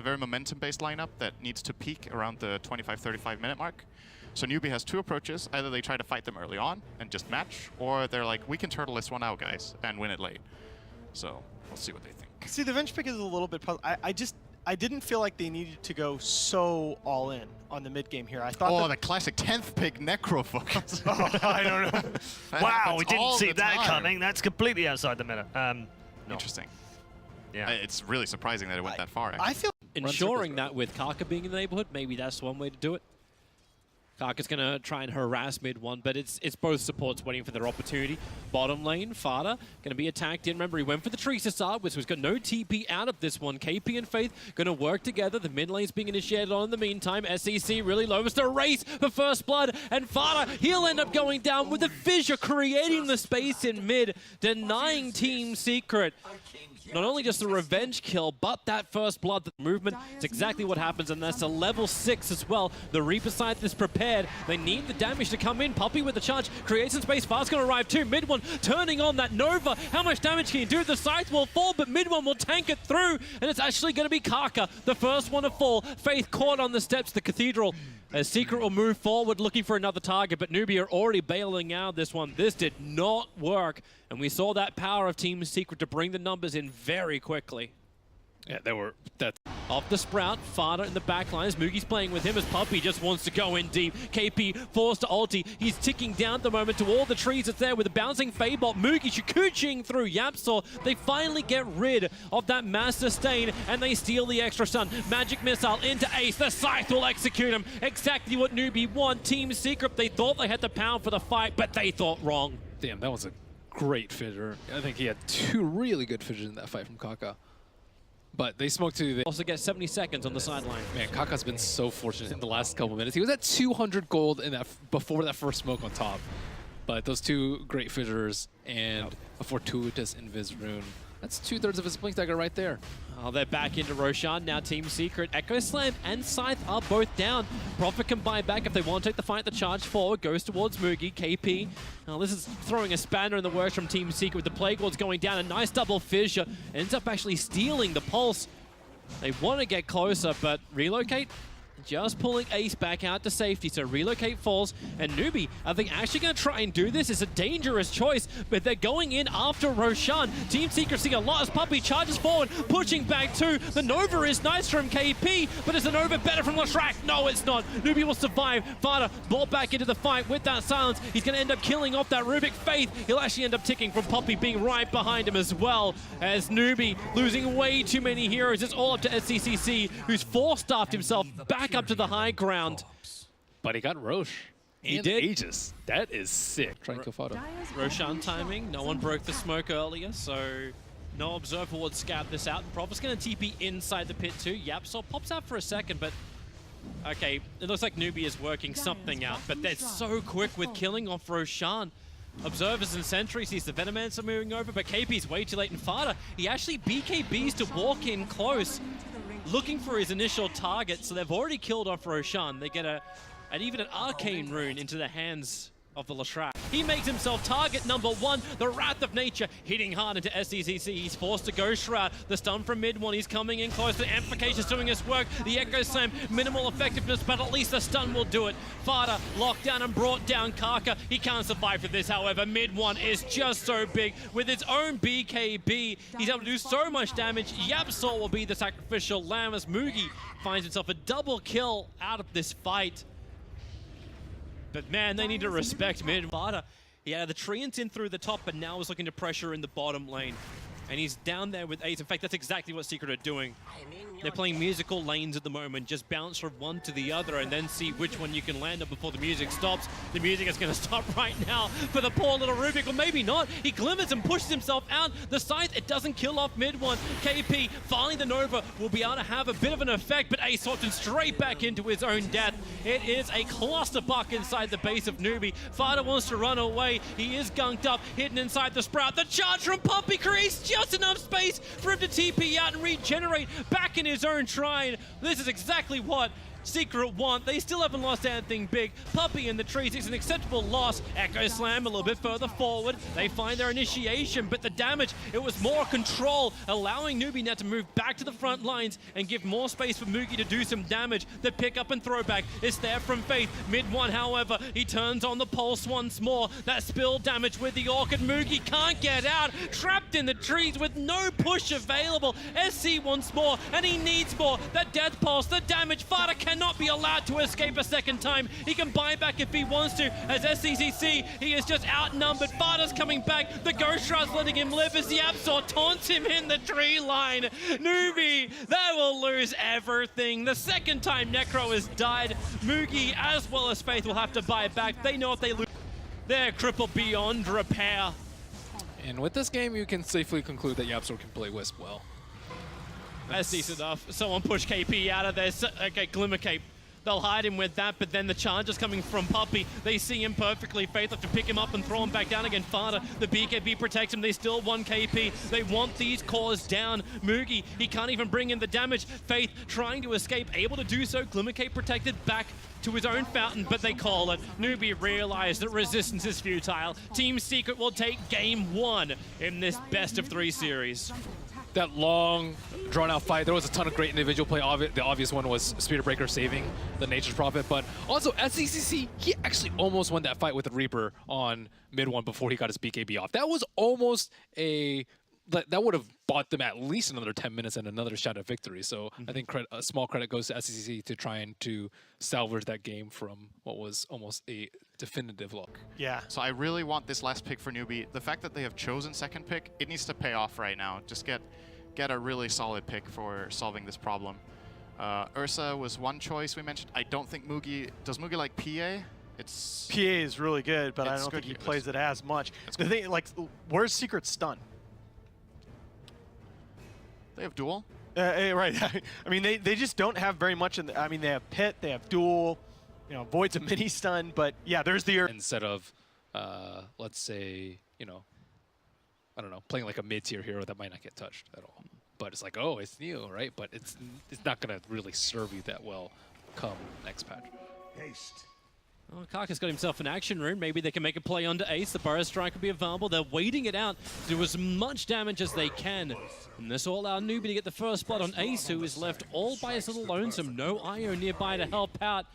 a very momentum-based lineup that needs to peak around the 25-35 minute mark. So Newbee has two approaches. Either they try to fight them early on and just match, or they're like, we can turtle this one out, guys, and win it late. So we'll see what they think. See, the Venge pick is a little bit puzzled. I didn't feel like they needed to go so all in on the mid game here. I thought the classic 10th pick Necro focus. I don't know. Wow, we didn't see that coming. That's completely outside the meta. No. Interesting. Yeah. It's really surprising that it went that far. I feel ensuring that with Kaka being in the neighborhood, maybe that's one way to do it. Kaka's going to try and harass mid one, but it's both supports waiting for their opportunity. Bottom lane, Fada going to be attacked in. Remember, he went for the tree to start with, so he's got no TP out of this one. KP and Faith going to work together. The mid lane's being initiated on in the meantime. SEC really low. It's the race for first blood, and Fada, he'll end up going down with the fissure, creating the space in mid, denying Team Secret not only just the revenge kill, but that first blood, the movement. It's exactly what happens, and that's a level 6 as well. The Reaper scythe is prepared. They need the damage to come in. Puppey with the charge, creates some space. Fast going to arrive too. Mid one turning on that Nova. How much damage can you do? The scythe will fall, but mid one will tank it through, and it's actually going to be Kaka, the first one to fall. Faith caught on the steps of the Cathedral. As Secret will move forward looking for another target, but Newbee are already bailing out this one. This did not work, and we saw that power of Team Secret to bring the numbers in very quickly. Yeah, Off the Sprout, Fada in the back lines. Moogie's playing with him as Puppey just wants to go in deep. KP forced to ulti. He's ticking down at the moment to all the trees that's there with a bouncing Fadebot. Moogie Shikuching through Yapsaw. They finally get rid of that mass sustain and they steal the extra stun. Magic Missile into Ace. The Scythe will execute him. Exactly what Newbee want. Team Secret, they thought they had the pound for the fight, but they thought wrong. Damn, that was a great fissure. I think he had two really good fissures in that fight from Kaka. But they smoked to the... Also get 70 seconds on the sideline. Man, Kaka's been so fortunate in the last couple minutes. He was at 200 gold in that before that first smoke on top. But those two great fissures and a fortuitous Invis rune. That's 2/3 of his Blink Dagger right there. Oh, they're back into Roshan. Now Team Secret. Echo Slam and Scythe are both down. Prophet can buy back if they want to take the fight. The charge forward goes towards Moogie. KP. Now this is throwing a spanner in the works from Team Secret with the Plague Lords going down. A nice double fissure. Ends up actually stealing the pulse. They want to get closer, but relocate. Just pulling Ace back out to safety, so relocate falls. And Newbee, are they actually going to try and do this? It's a dangerous choice, but they're going in after Roshan. Team Secret seeing a lot as Puppey charges forward, pushing back too. The Nova is nice from KP, but is the Nova better from Lashrak? No, it's not. Newbee will survive. Fada brought back into the fight with that silence. He's going to end up killing off that Rubik. Faith, he'll actually end up ticking from Puppey being right behind him as well, as Newbee losing way too many heroes. It's all up to SCCC, who's four-staffed himself back up to the high ground. But he got Roche. He and did. Aegis. That is sick. Try and kill Fada. Roshan timing. No one broke the smoke earlier, so no observer would scout this out. And Prophet's going to TP inside the pit too. Yapsaw pops out for a second, but okay, it looks like Newbee is working something out, but they're so quick with killing off Roshan. Observers and sentries sees the Venomancer moving over, but KP's way too late in Fada. He actually BKBs to walk in close, looking for his initial target, so they've already killed off Roshan. They get even an arcane rune into the hands of the Lashrak. He makes himself target number 1, the Wrath of Nature, hitting hard into SCCC. He's forced to go Shroud. The stun from mid one, he's coming in close. The Amplification's doing his work. The Echo Slam, minimal effectiveness, but at least the stun will do it. Fada locked down and brought down Kaka. He can't survive for this, however. Mid one is just so big. With its own BKB, he's able to do so much damage. Yapsaw will be the sacrificial lamb as Moogie finds himself a double kill out of this fight. But man, they need to respect mid. Fada, he had the treants in through the top, but now is looking to pressure in the bottom lane. And he's down there with Ace. In fact, that's exactly what Secret are doing. They're playing musical lanes at the moment. Just bounce from one to the other and then see which one you can land on before the music stops. The music is going to stop right now for the poor little Rubik, or maybe not. He glimmers and pushes himself out. The Scythe, it doesn't kill off mid one. KP, finally the Nova will be able to have a bit of an effect, but Ace swapped him straight back into his own death. It is a clusterfuck inside the base of Newbee. Fada wants to run away. He is gunked up, hidden inside the Sprout. The charge from Puppey creates just enough space for him to TP out and regenerate back in his own shrine. This is exactly what Secret want. They still haven't lost anything big. Puppey in the trees. It's an acceptable loss. Echo Slam a little bit further forward. They find their initiation, but the damage, it was more control, allowing Newbee now to move back to the front lines and give more space for Moogie to do some damage. The pick up and throwback is there from Faith. Mid one, however, he turns on the pulse once more. That spill damage with the Orchid. Moogie can't get out. Trapped in the trees with no push available. SC wants more, and he needs more. That death pulse, the damage. Fada cannot be allowed to escape a second time. He can buy back if he wants to. As SCCC, he is just outnumbered. Fada's coming back. The Ghost Shroud's letting him live as the Absol taunts him in the tree line. Newbee, they will lose everything. The second time Necro has died, Moogie as well as Faith will have to buy it back. They know if they lose, they're crippled beyond repair. And with this game, you can safely conclude that Yapzor can play Wisp well. That's decent enough. Someone push KP out of there. Okay, Glimmer Cape. They'll hide him with that, but then the charge is coming from Puppey. They see him perfectly. Faith have to pick him up and throw him back down again. Fada, the BKB protects him. They still want KP. They want these cores down. Moogie, he can't even bring in the damage. Faith trying to escape, able to do so. Glimmer Cape protected back to his own fountain, but they call it. Newbee realized that resistance is futile. Team Secret will take game 1 in this best-of-3 series. That long, drawn-out fight, there was a ton of great individual play. The obvious one was Speeder Breaker saving the Nature's Prophet, but also SCCC, he actually almost won that fight with the Reaper on mid one before he got his BKB off. That was almost that would have bought them at least another 10 minutes and another shot at victory. So I think a small credit goes to SCCC to trying to salvage that game from what was almost a definitive look. Yeah. So I really want this last pick for Newbee. The fact that they have chosen second pick, it needs to pay off right now. Just get a really solid pick for solving this problem. Ursa was one choice we mentioned. I don't think does Moogie like PA? PA is really good, but I don't think he plays it as much. The thing, like, where's Secret Stun? They have duel. Right. I mean, they just don't have very much. I mean, they have Pit, they have duel, you know, Void's a mini stun, but yeah, there's the instead of, let's say, you know, I don't know, playing like a mid-tier hero that might not get touched at all. But it's like, oh, it's new, right? But it's not gonna really serve you that well come next patch. Haste. Oh, Kaka's got himself an action rune. Maybe they can make a play onto Ace. The Burrow Strike will be available. They're waiting it out to do as much damage as they can. And this will allow Newbee to get the first blood on Ace, who is left all by his little lonesome. No IO nearby to help out.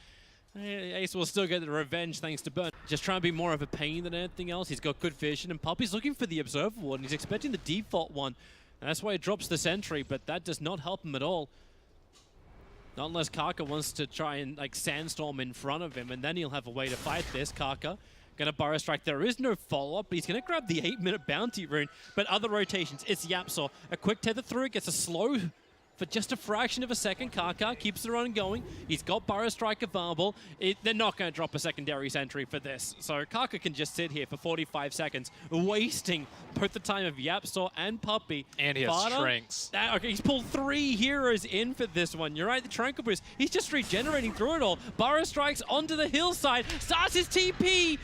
Ace will still get the revenge thanks to Burn. Just trying to be more of a pain than anything else. He's got good vision, and Puppey's looking for the Observer Ward, and he's expecting the default one. And that's why he drops the sentry, but that does not help him at all. Not unless Kaka wants to try and like sandstorm in front of him, and then he'll have a way to fight this. Kaka gonna Burrow Strike. There is no follow-up, but he's gonna grab the 8-minute bounty rune. But other rotations, it's Yapzor. A quick tether through, gets a slow for just a fraction of a second. Kaka keeps the run going. He's got Burrow Strike available. They're not going to drop a secondary sentry for this. So Kaka can just sit here for 45 seconds, wasting both the time of Yapzor and Puppey. And he has strengths. Okay, he's pulled 3 heroes in for this one. You're right, the Tranquil Boost. He's just regenerating through it all. Burrow Strikes onto the hillside, starts his TP,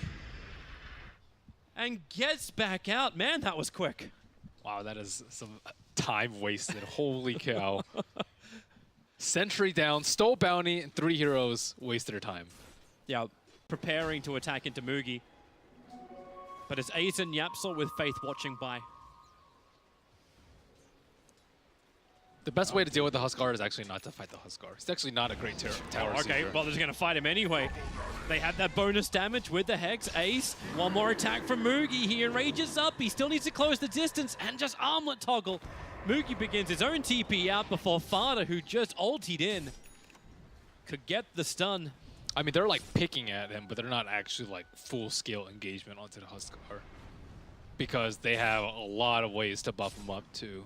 and gets back out. Man, that was quick. Wow, that is some time wasted. Holy cow. Sentry down, stole bounty, and 3 heroes wasted their time. Yeah, preparing to attack into Moogie. But it's Ace and Yapzor with Faith watching by. The best way to deal with the Huskar is actually not to fight the Huskar. It's actually not a great tower Okay, seeker. well, they're going to fight him anyway. They had that bonus damage with the Hex. Ace, one more attack from Moogie. He enrages up. He still needs to close the distance and just armlet toggle. Moogie begins his own TP out before Fada, who just ultied in, could get the stun. I mean, they're like picking at him, but they're not actually like full-scale engagement onto the Huskar. Because they have a lot of ways to buff him up too.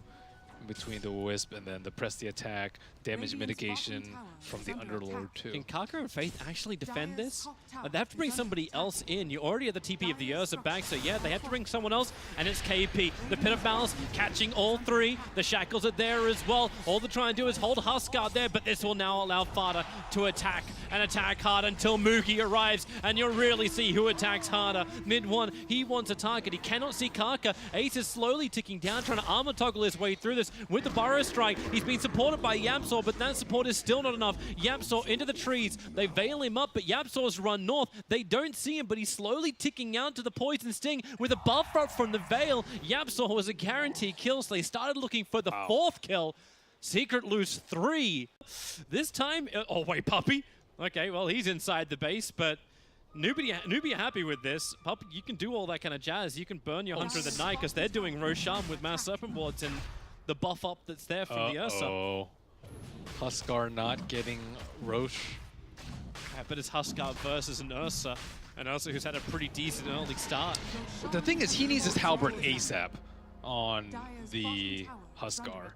Between the Wisp and then the press the attack, damage mitigation from the Underlord too. Can Kaka and Faith actually defend this? They have to bring somebody else in. You already have the TP of the Ursa back, so yeah, they have to bring someone else, and it's KP. The Pit of Malice catching all 3. The Shackles are there as well. All they're trying to do is hold Huskar there, but this will now allow Fada to attack and attack hard until Moogie arrives, and you'll really see who attacks harder. Mid one, he wants a target. He cannot see Kaka. Ace is slowly ticking down, trying to armor toggle his way through this. with the Burrow Strike. He's been supported by Yapzor, but that support is still not enough. Yapzor into the trees. They veil him up, but Yapzor's run north. They don't see him, but he's slowly ticking out to the Poison Sting with a buff up from the Veil. Yapzor was a guaranteed kill, so they started looking for the fourth kill. Secret lose 3. This time, oh wait, Puppey. Okay, well, he's inside the base, but Newbee are happy with this. Puppey, you can do all that kind of jazz. You can burn your Hunter of the Night because they're doing Roshan with Mass Serpent Wards and the buff up that's there from the Ursa. Oh, Huskar not getting Rosh. Yeah, but it's Huskar versus an Ursa who's had a pretty decent early start. But the thing is, he needs his Halberd ASAP on the Huskar.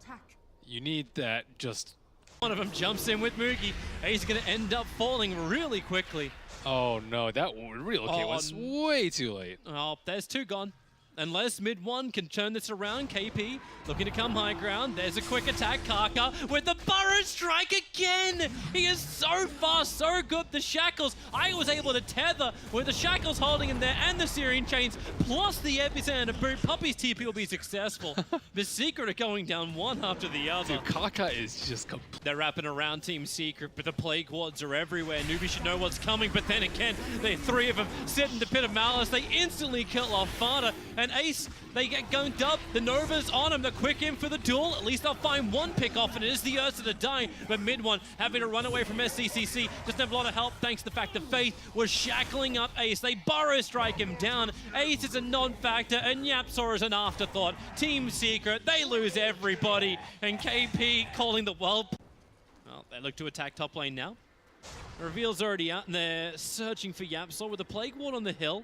You need that just... One of them jumps in with Moogie. He's going to end up falling really quickly. Oh no, that relocate was way too late. Oh, there's 2 gone. Unless mid 1 can turn this around, KP looking to come high ground. There's a quick attack, Kaka with the Burrow Strike again! He is so fast, so good. The Shackles, I was able to tether with the Shackles holding in there and the Syrian Chains, plus the Epicenter boot. Puppey's TP will be successful. The Secret are going down one after the other. Dude, Kaka is just They're wrapping around Team Secret, but the Plague Wards are everywhere. Newbee should know what's coming, but then again, the 3 of them sit in the Pit of Malice. They instantly kill off Fada, and Ace, they get going dub. The Nova's on him. The quick in for the duel. At least they'll find one pick off, and it is the Ursa to die. But mid 1 having to run away from SCCC. Doesn't have a lot of help thanks to the fact that Faith was shackling up Ace. They Burrow Strike him down. Ace is a non-factor, and Yapzor is an afterthought. Team Secret, they lose everybody. And KP calling the whelp. Well, they look to attack top lane now. The reveal's already out, and they're searching for Yapzor with a Plague Ward on the hill.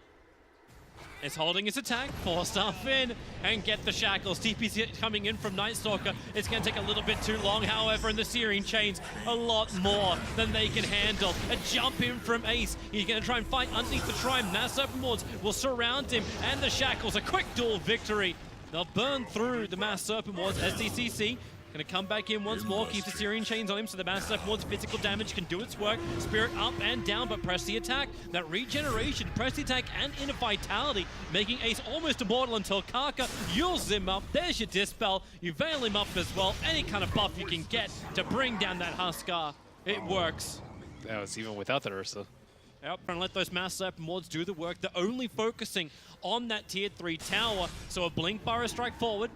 Is holding his attack, 4-star Finn, and get the Shackles. TP's coming in from Night Stalker. It's going to take a little bit too long, however, and the Syrian Chains a lot more than they can handle. A jump in from Ace. He's going to try and fight underneath the Shrine. Mass Serpent Wards will surround him, and the Shackles, a quick duel victory. They'll burn through the Mass Serpent Wards. SDCC going to come back in once more, keep the Syrian Chains on him so the Mass Serpent Wards physical damage can do its work. Spirit up and down, but press the attack. That regeneration, press the attack and inner vitality, making Ace almost immortal until Kaka uses him up. There's your Dispel. You veil him up as well. Any kind of buff you can get to bring down that Huskar. It works. That was even without that Ursa. Yep, and let those Mass Serpent Wards do the work. They're only focusing on that tier 3 tower. So a Blink Burrow Strike forward.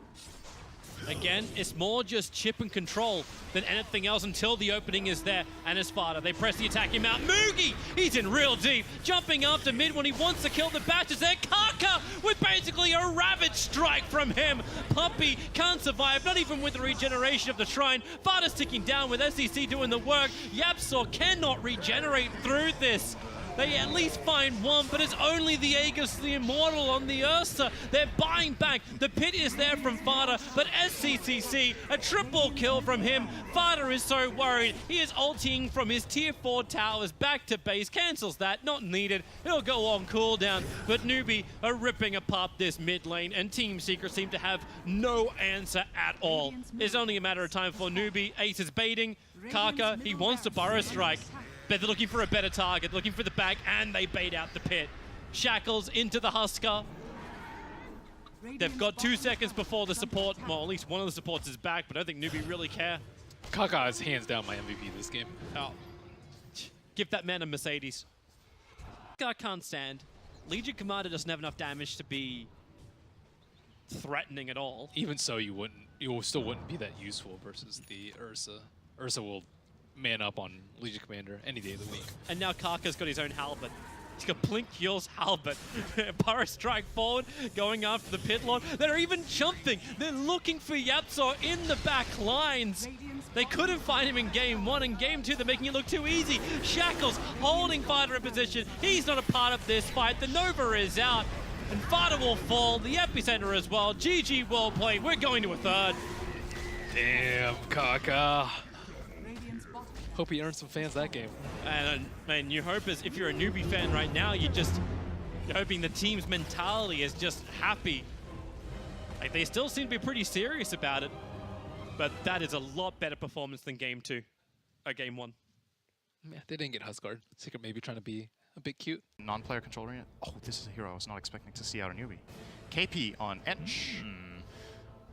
Again, it's more just chip and control than anything else until the opening is there. And as Sparta, they press the attack him out. Moogie, he's in real deep. Jumping after mid when he wants to kill the Batches there. Kaka with basically a Ravage Strike from him. Puppey can't survive, not even with the regeneration of the Shrine. Sparta's ticking down with SEC doing the work. Yapzor cannot regenerate through this. They at least find one, but it's only the Aegis, the Immortal on the Ursa. They're buying back. The pit is there from Fada, but SCCC, a triple kill from him. Fada is so worried. He is ulting from his tier 4 towers back to base. Cancels that, not needed. It'll go on cooldown, but Newbee are ripping apart this mid lane, and Team Secret seem to have no answer at all. It's only a matter of time for Newbee. Ace is baiting. Kaka, he wants to Burrow Strike. But they're looking for a better target, looking for the back, and they bait out the pit. Shackles into the Huskar. They've got 2 seconds before the support, well, at least one of the supports is back, but I don't think Newbee really care. Kaka is hands down my MVP this game. Oh, give that man a Mercedes. Kaka can't stand. Legion Commander doesn't have enough damage to be threatening at all. Even so, you still wouldn't be that useful versus the Ursa. Ursa will man up on Legion Commander any day of the week. And now Kaka's got his own Halberd. He's got Blink Heals Halberd. Burrow Strike forward, going after the pit lord. They're even jumping. They're looking for Yapzor in the back lines. They couldn't find him in game 1 and game 2. They're making it look too easy. Shackles holding Fada in position. He's not a part of this fight. The Nova is out. And Fada will fall. The Epicenter as well. GG, well played. We're going to a third. Damn, Kaka. Hope he earned some fans that game. And your hope is, if you're a Newbee fan right now, you're hoping the team's mentality is just happy. Like, they still seem to be pretty serious about it, but that is a lot better performance than game 2, or game 1. Yeah, they didn't get Huskar. Secret maybe trying to be a bit cute. Non-player control arena. Oh, this is a hero I was not expecting to see out of Newbee. KP on Ench.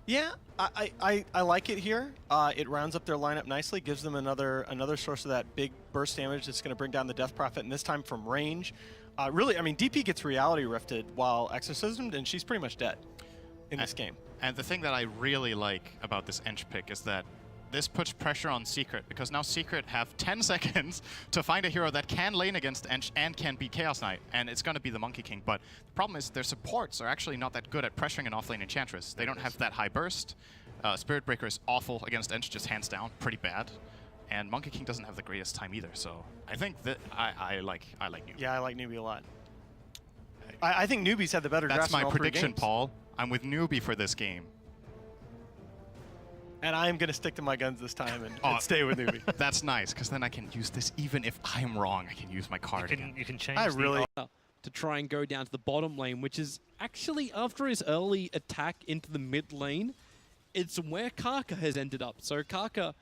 Yeah, I like it here. It rounds up their lineup nicely, gives them another source of that big burst damage that's going to bring down the Death Prophet, and this time from range. Really, I mean, DP gets reality rifted while exorcismed, and she's pretty much dead in this game. And the thing that I really like about this Ench pick is that this puts pressure on Secret, because now Secret have 10 seconds to find a hero that can lane against Ench and can beat Chaos Knight, and it's going to be the Monkey King. But the problem is their supports are actually not that good at pressuring an offlane Enchantress. They don't have that high burst. Spirit Breaker is awful against Ench, just hands down, pretty bad. And Monkey King doesn't have the greatest time either, so I think that I like Newbee. Yeah, I like Newbee a lot. I think Newbee's had the better draft. That's my in all 3 prediction, games. Paul. I'm with Newbee for this game. And I am going to stick to my guns this time and stay with Newbee. That's nice, because then I can use this. Even if I'm wrong, I can use my card again. You can change. I really. To try and go down to the bottom lane, which is actually after his early attack into the mid lane, it's where Kaka has ended up. So Kaka,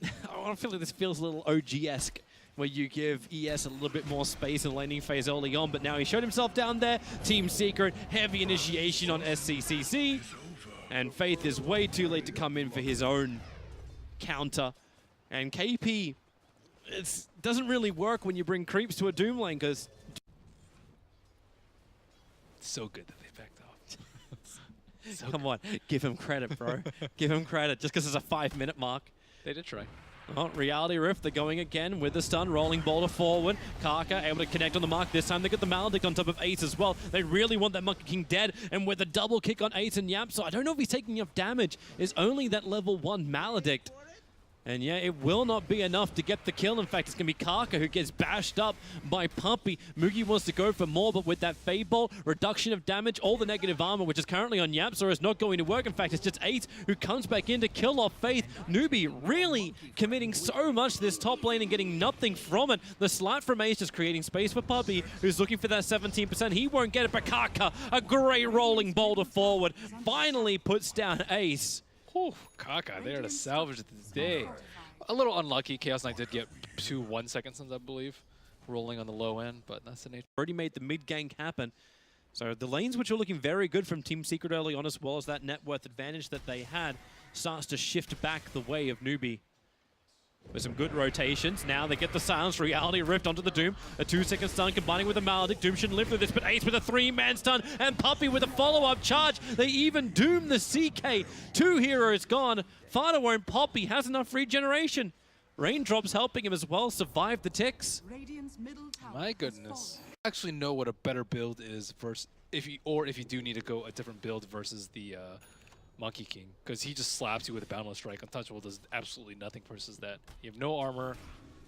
I feel like this feels a little OG-esque, where you give ES a little bit more space in the laning phase early on, but now he showed himself down there. Team Secret, heavy initiation on SCCC, and Faith is way too late to come in for his own counter. And KP, it doesn't really work when you bring creeps to a Doom lane, because So good that they backed off. So come on, give him credit, bro. Give him credit, just because it's a 5-minute mark. They did try. Oh, Reality Rift, they're going again with the stun, rolling boulder forward. Kaka able to connect on the mark. This time they get the Maledict on top of Ace as well. They really want that Monkey King dead, and with a double kick on Ace and Yap, so I don't know if he's taking enough damage. It's only that level 1 Maledict. And yeah, it will not be enough to get the kill. In fact, it's going to be Kaka who gets bashed up by Puppey. Mugi wants to go for more, but with that Fade Bolt, reduction of damage, all the negative armor, which is currently on Yapzor, is not going to work. In fact, it's just Ace who comes back in to kill off Faith. Newbee really committing so much to this top lane and getting nothing from it. The slap from Ace just creating space for Puppey, who's looking for that 17%. He won't get it, but Kaka, a great rolling boulder forward, finally puts down Ace. Whew, Kaka there to salvage the day. A little unlucky. Chaos Knight did get 2 1-second stuns, I believe, rolling on the low end, but that's the nature. Already made the mid gank happen. So the lanes, which are looking very good from Team Secret early on, as well as that net worth advantage that they had, starts to shift back the way of Newbee. With some good rotations. Now they get the silence. Reality Rift onto the Doom. A 2-second stun combining with a Maledict. Doom shouldn't live with this, but Ace with a 3-man stun. And Puppey with a follow-up charge. They even doom the CK. 2 heroes gone. Fada won't pop. He has enough regeneration. Raindrops helping him as well survive the ticks. My goodness. I actually know what a better build is versus if you do need to go a different build versus the Monkey King, because he just slaps you with a Boundless Strike. Untouchable does absolutely nothing versus that. You have no armor.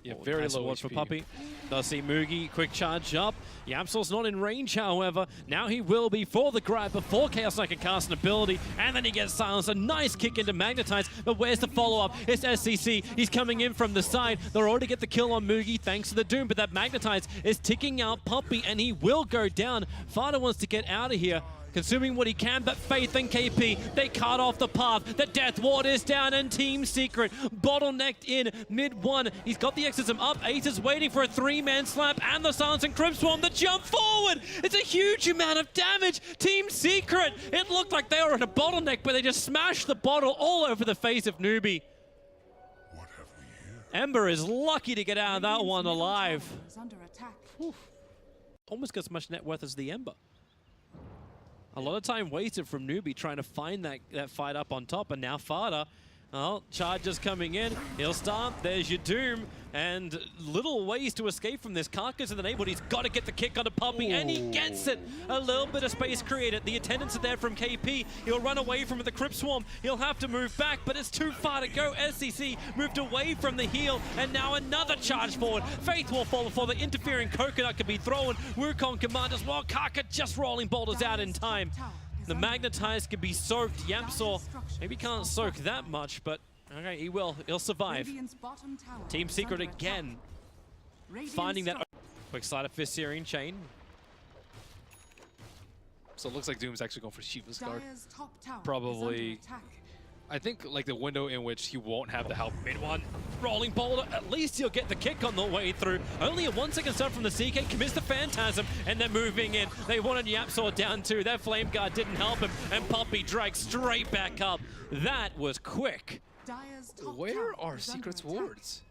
You have very low watch HP. for Puppey. They'll see Mugi quick charge up. Yapsol's not in range, however. Now he will be for the grab before Chaos Knight can cast an ability, and then he gets silenced. A nice kick into Magnetize, but where's the follow-up? It's SCC. He's coming in from the side. They'll already get the kill on Mugi thanks to the Doom, but that Magnetize is ticking out Puppey, and he will go down. Fada wants to get out of here, consuming what he can, but Faith and KP, they cut off the path. The Death Ward is down, and Team Secret bottlenecked in mid-1. He's got the exorcism up. Ace is waiting for a 3-man slap, and the silence and Crimp Swarm, the jump forward. It's a huge amount of damage. Team Secret, it looked like they were in a bottleneck, but they just smashed the bottle all over the face of Newbee. Ember is lucky to get out of that one alive. Almost got as much net worth as the Ember. A lot of time wasted from Newbee trying to find that fight up on top, and now Fada, well, charges coming in. He'll start. There's your Doom, and little ways to escape from this. Kaka's in the neighborhood. He's got to get the kick on a Puppey, and he gets it. A little bit of space created. The attendants are there from KP. He'll run away from the Crypt Swarm. He'll have to move back, but it's too far to go. SCC moved away from the heal, and now another charge forward. Faith will fall before the interfering coconut can be thrown. Wukong command as well. Kaka just rolling boulders out in time. The Magnetize can be soaked. Yapzor maybe can't soak that much, but okay, he will. He'll survive. Team Secret again, finding that quick sleight of fist Syrian chain. So it looks like Doom's actually going for Shiva's card. Probably I think like the window in which he won't have the help. Mid one, rolling boulder, at least he'll get the kick on the way through. Only a 1 second start from the CK, commits the Phantasm, and they're moving in. They wanted YapzOr down too. That Flame Guard didn't help him, and Puppey dragged straight back up. That was quick. Where are Secret's wards?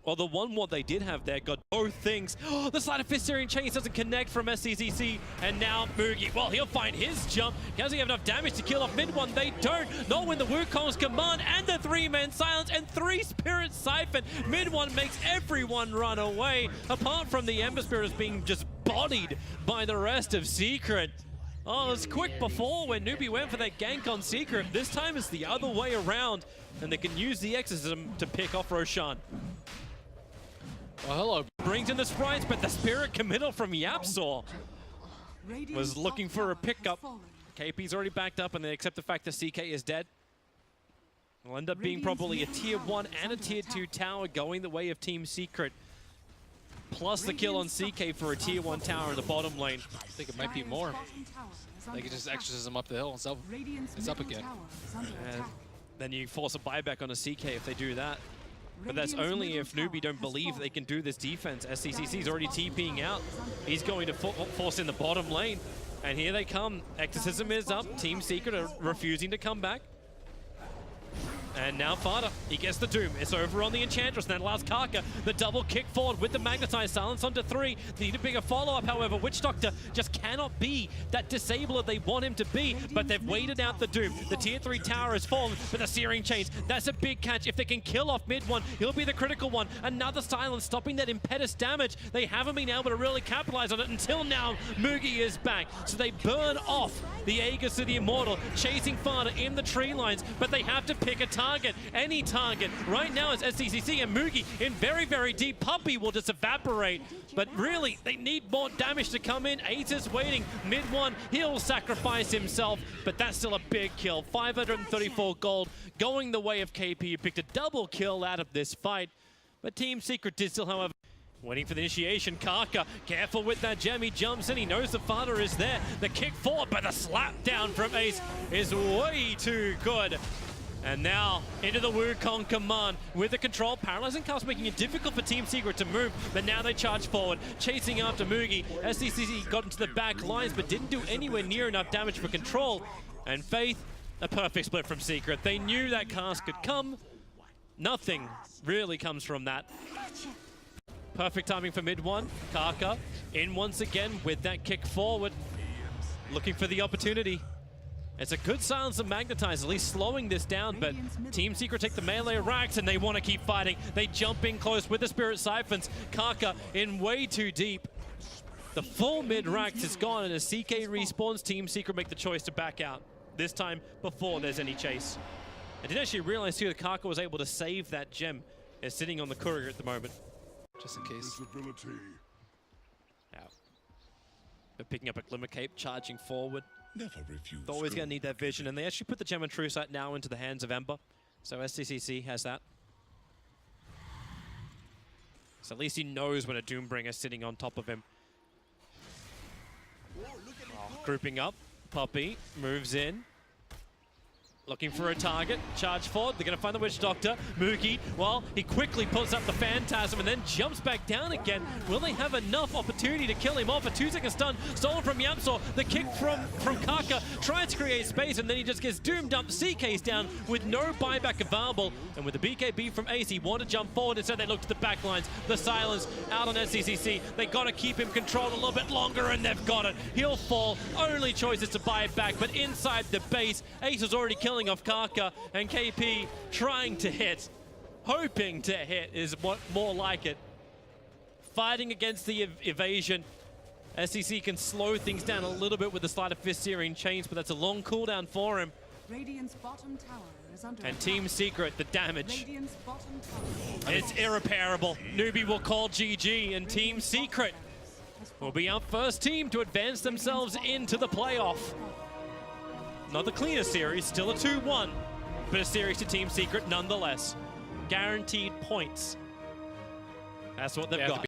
Well, the one ward they did have there got both things. Oh, the Sleight of Fist Searing Chains doesn't connect from SCCC, and now Moogie, well, he'll find his jump. Does he have enough damage to kill off mid one? They don't. Not when the Wukong's command and the 3-man silence and 3 Spirit Siphon. Mid one makes everyone run away, apart from the Ember Spirit being just bodied by the rest of Secret. Oh, it was quick before when Newbee went for that gank on Secret. This time it's the other way around, and they can use the Exorcism to pick off Roshan. Well, hello. Brings in the sprites, but the Spirit Committal from YapzOr was looking for a pickup. KP's already backed up, and they accept the fact that CK is dead. It'll end up being probably a tier 1 and a tier 2 tower going the way of Team Secret. Plus the kill on CK for a tier 1 tower in the bottom lane. I think it might be more. They could just exorcism up the hill and it's up again. And then you force a buyback on a CK if they do that. But that's only if Newbee don't believe they can do this defense. SCCC's already TPing out. He's going to force in the bottom lane. And here they come. Exorcism is up. Team Secret are refusing to come back. And now Fada, he gets the Doom. It's over on the Enchantress, and that allows Kaka the double kick forward with the Magnetized Silence onto 3. They need a bigger follow-up, however. Witch Doctor just cannot be that disabler they want him to be, but they've waited out the Doom. The tier 3 tower has fallen, but the Searing Chains, that's a big catch. If they can kill off mid one, he'll be the critical one. Another Silence stopping that Impetus damage. They haven't been able to really capitalize on it until now. Moogie is back, so they burn off the Aegis of the Immortal, chasing Fada in the tree lines, but they have to pick a target, any target. Right now it's SCCC and Moogie in very, very deep. Puppey will just evaporate, but really they need more damage to come in. Ace is waiting, mid one, he'll sacrifice himself, but that's still a big kill. 534 gold going the way of KP, who picked a double kill out of this fight, but Team Secret did still, however, waiting for the initiation. Kaka, careful with that gem. He jumps in. He knows the Fada is there. The kick forward, but the slap down from Ace is way too good. And now into the Wukong command with the control. Paralyzing Cast making it difficult for Team Secret to move, but now they charge forward, chasing after Moogie. SCCC got into the back lines, but didn't do anywhere near enough damage for control. And Faith, a perfect split from Secret. They knew that cast could come. Nothing really comes from that. Perfect timing for mid one. Kaka in once again with that kick forward, looking for the opportunity. It's a good silence of Magnetize, at least slowing this down, but Team Secret take the melee racks and they want to keep fighting. They jump in close with the Spirit Siphons. Kaka in way too deep. The full mid racks is gone, and as CK respawns, Team Secret make the choice to back out. This time before there's any chase. I didn't actually realize too that Kaka was able to save that gem. It's sitting on the courier at the moment. Just in case. Out. But picking up a Glimmer Cape, charging forward. Never refuse. They're always going to need that vision, and they actually put the Gem and True Sight now into the hands of Ember. So SCCC has that. So at least he knows when a Doombringer is sitting on top of him. Grouping up, Puppey moves in. Looking for a target, charge forward, they're gonna find the Witch Doctor. Moogie, well, he quickly pulls up the Phantasm and then jumps back down again. Will they have enough opportunity to kill him off? A 2-second stun, stolen from YapzOr. The kick from Kaka, tries to create space, and then he just gets doomed up. CK's down with no buyback available. And with the BKB from Ace, he wanted to jump forward, instead they look to the back lines. The silence out on SCCC. They gotta keep him controlled a little bit longer, and they've got it. He'll fall, only choice is to buy it back, but inside the base, Ace is already killing off Kaka, and KP trying to hit, hoping to hit is what more like it. Fighting against the evasion. SCC can slow things down a little bit with the Sleight of Fist Searing Chains, but that's a long cooldown for him. Radiant's bottom tower is under And attack. Team Secret, the damage. Radiant's bottom tower. It's irreparable. Newbee will call GG, and Team Secret will be our first team to advance themselves into the playoff. Not the cleanest series, still a 2-1, but a series to Team Secret nonetheless. Guaranteed points. That's what they've got.